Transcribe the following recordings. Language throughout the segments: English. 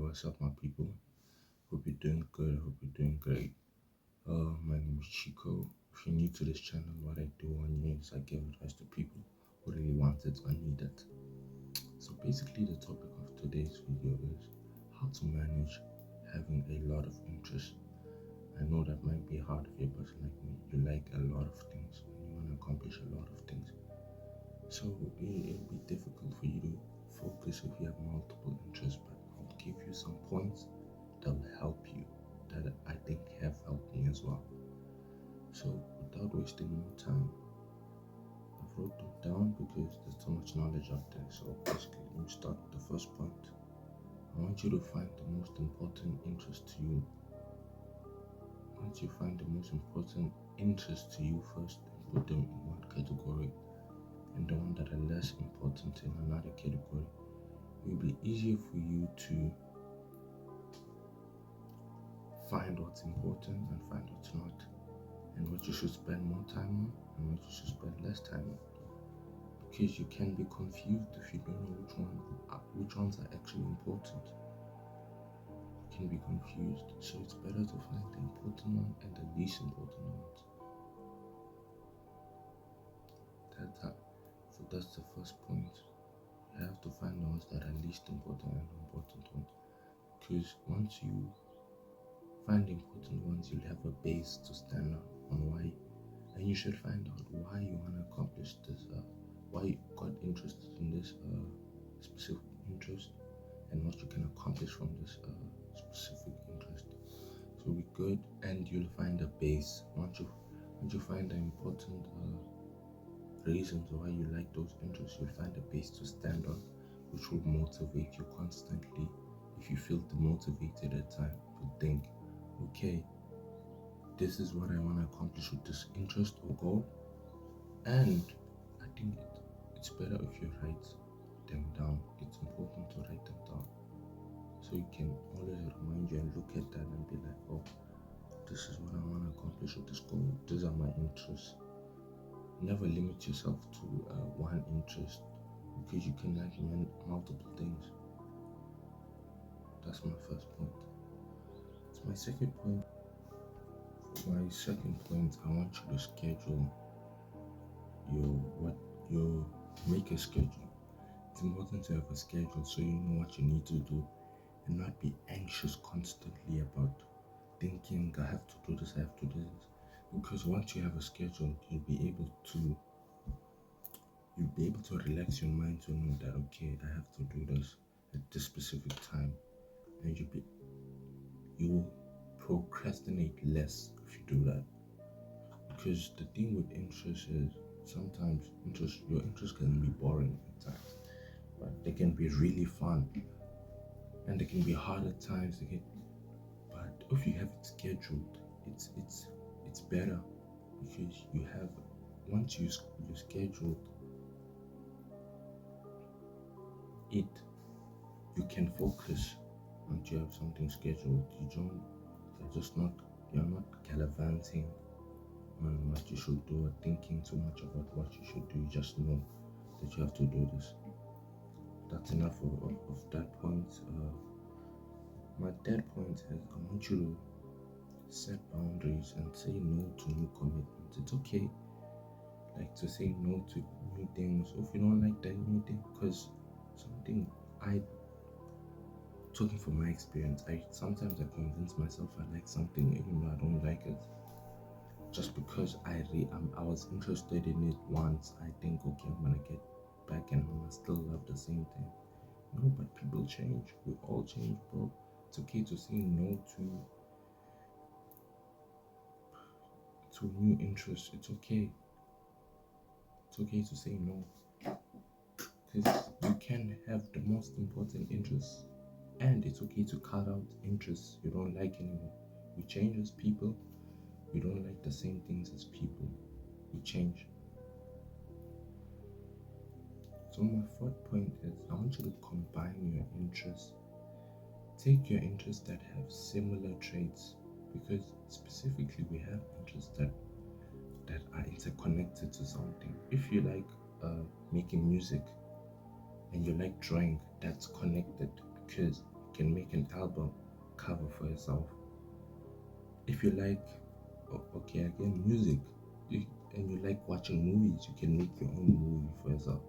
what's up, my people? Hope you're doing good. Hope you're doing great. My name is Chico. If you're new to this channel, what I do on here is I give advice to people who really want it or need it. So basically, the topic of today's video is how to manage having a lot of interest. I know that might be hard if you're a person like me. You like a lot of things and you want to accomplish a lot of things. So it'll be difficult for you to focus if you have multiple interests, but I'll give you some points that will help you, that I think have helped me as well. So without wasting more time, I've wrote them down because there's so much knowledge out there. So basically, let me start with the first point. I want you to find the most important interest to you. Once you find the most important interest to you first, and put them in one category, and the one that are less important in another category, it will be easier for you to find what's important and find what's not, and what you should spend more time on and what you should spend less time on. Because you can be confused if you don't know which ones are actually important. You can be confused, so it's better to find the important one and the least important ones. So that's the first point. You have to find the ones that are least important and important ones. Because once you find the important ones, you'll have a base to stand on why, and you should find out why you want to accomplish this, why you got interested in this specific interest, and what you can accomplish from this specific interest. So be good, and you'll find a base. Once you find the important reasons why you like those interests, you'll find a base to stand on, which will motivate you constantly. If you feel demotivated at time, you think, okay, this is what I want to accomplish with this interest or goal, and I think it's better if you write them down. It's important to write them down, so you can always remind you and look at that and be like, oh, this is what I want to accomplish with this goal. These are my interests. Never limit yourself to one interest, because you can like multiple things. That's my first point. It's my second point. For my second point, I want you to schedule your make a schedule. It's important to have a schedule so you know what you need to do and not be anxious constantly about thinking I have to do this, I have to do this. Because once you have a schedule, you'll be able to relax your mind to know that, okay, I have to do this at this specific time, and you will procrastinate less if you do that. Because the thing with interest is sometimes your interest can be boring at times, but they can be really fun, and they can be hard at times. But if you have it scheduled, it's better, because you have, once you schedule it, you can focus. Once you have something scheduled, you're not gallivanting on what you should do or thinking too much about what you should do. You just know that you have to do this. That's enough of that point. My third point is I want you to set boundaries and say no to new commitments. It's okay, like, to say no to new things if you don't like that new thing, because talking from my experience, I convince myself I like something even though I don't like it, just because I was interested in it once. I think, okay, I'm gonna get back and I'm gonna still love the same thing. No, but people change. We all change, bro. It's okay to say no to new interests. It's okay. It's okay to say no, because you can have the most important interests, and it's okay to cut out interests you don't like anymore. We change as people. We don't like the same things as people. We change. So my fourth point is I want you to combine your interests. Take your interests that have similar traits, because specifically we have interests that are interconnected to something. If you like making music and you like drawing, that's connected, because you can make an album cover for yourself. If you like, okay, again, music, and you like watching movies, you can make your own movie for yourself,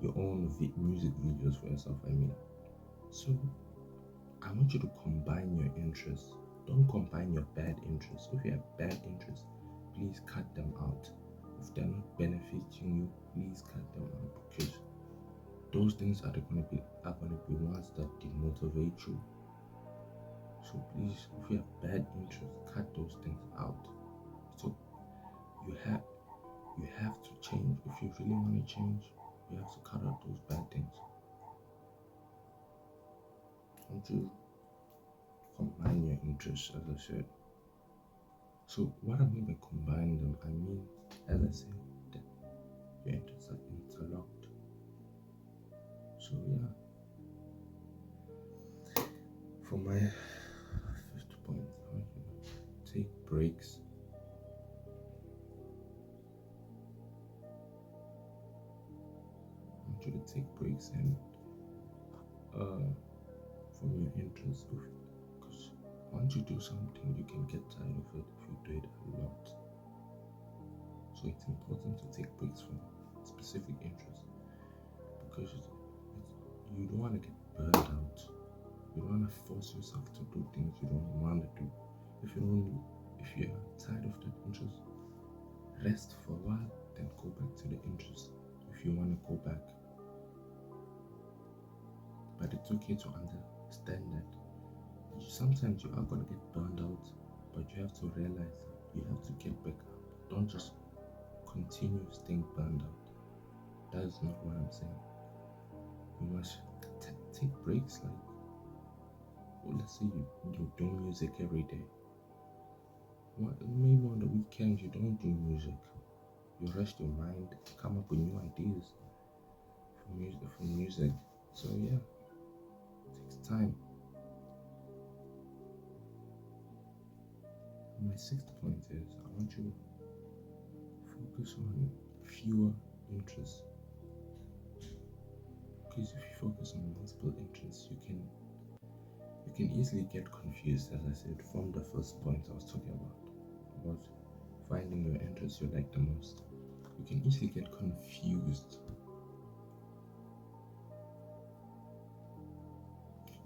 your own music videos for yourself. I mean, so I want you to combine your interests. Don't combine your bad interests. If you have bad interests, please cut them out. If they're not benefiting you, please cut them out, because those things are going to be ones that demotivate you. So please, if you have bad interests, cut those things out. So you have to change. If you really want to change, you have to cut out those bad things. And to combine your interests, as I said. So what I mean by combine them, I mean, as I said, that your interests are interlocked. So yeah. For my fifth point, I want you to take breaks. I want you to take breaks and from your interests, because once you do something, you can get tired of it if you do it a lot. So it's important to take breaks from specific interests, because you don't want to get burned out. You don't want to force yourself to do things you don't want to do. If you're tired of that interest, rest for a while, then go back to the interest if you want to go back. But it's okay to understand that sometimes you are going to get burned out, but you have to realize that you have to get back up. Don't just continue staying burned out. That is not what I'm saying. You must take breaks. Like, well, let's say you do music every day. Maybe on the weekends you don't do music. You rest your mind, come up with new ideas for music. So yeah, it takes time. My sixth point is I want you to focus on fewer interests. Because if you focus on multiple interests, you can easily get confused, as I said, from the first point I was talking about finding your interests you like the most. You can easily get confused.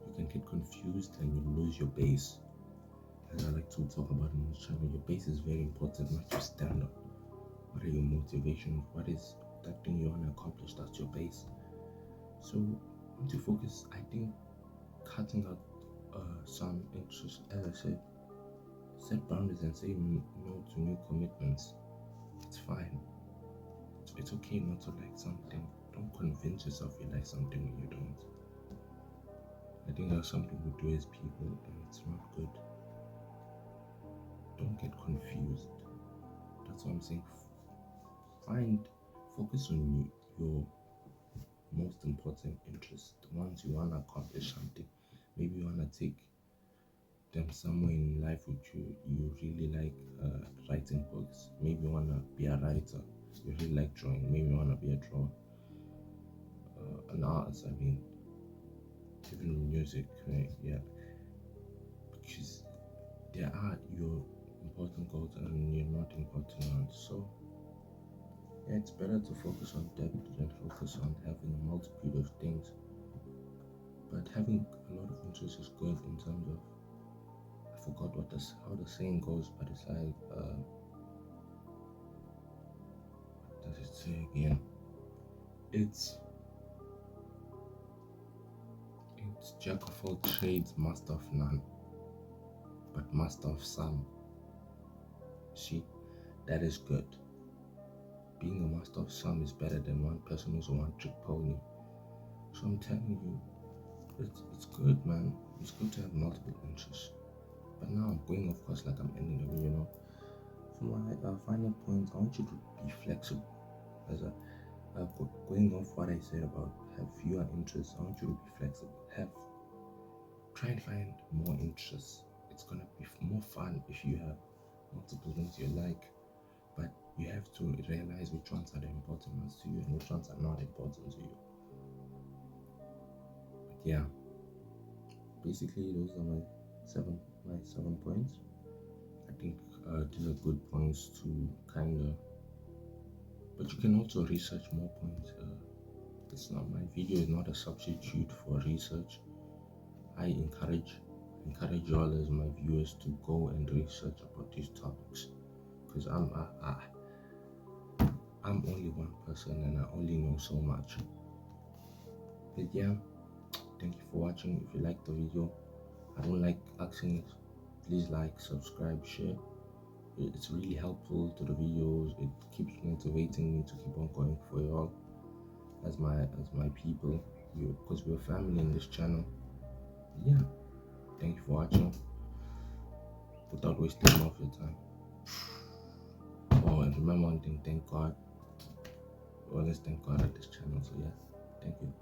You can get confused and you lose your base. As I like to talk about in this channel, your base is very important, not your standard. What are your motivations? What is that thing you want to accomplish? That's your base. So once you focus, I think cutting out some interests, as I said, set boundaries and say no to new commitments. It's fine. It's okay not to like something. Don't convince yourself you like something when you don't. I think that's something we do as people, and it's not good. Don't get confused. That's what I'm saying. Focus on your most important interests, the ones you want to accomplish something. Maybe you want to take them somewhere in life which you really like, writing books. Maybe you want to be a writer. You really like drawing. Maybe you want to be a drawer, an artist. I mean, even music, right? Yeah, because there are your important goals and your not important ones. So yeah, it's better to focus on depth than focus on having a multitude of things. But having a lot of interest is good in terms of, I forgot how the saying goes, but it's like, what does it say again? It's jack of all trades, master of none, but master of some. See, that is good. Being a master of some is better than one person who's a one-trick pony. So I'm telling you, it's good, man. It's good to have multiple interests. But now I'm going off course, like I'm ending the video. For my final point, I want you to be flexible. As going off what I said about have fewer interests, I want you to be flexible. Try and find more interests. It's gonna be more fun if you have multiple things you like, but you have to realize which ones are the important ones to you and which ones are not important to you. But yeah, basically those are my 7 points. I think these are good points to kind of, but you can also research more points. It's not, my video is not a substitute for research. I encourage you all as my viewers to go and research about these topics, because I'm only one person and I only know so much. But yeah, thank you for watching. If you like the video, I don't like asking it, please like, subscribe, share. It's really helpful to the videos. It keeps motivating me to keep on going for you all as my people, because we're family in this channel. Yeah, thank you for watching. Without wasting more of your time. Oh, and remember one thing, thank God. Always thank God at this channel. So yeah, thank you.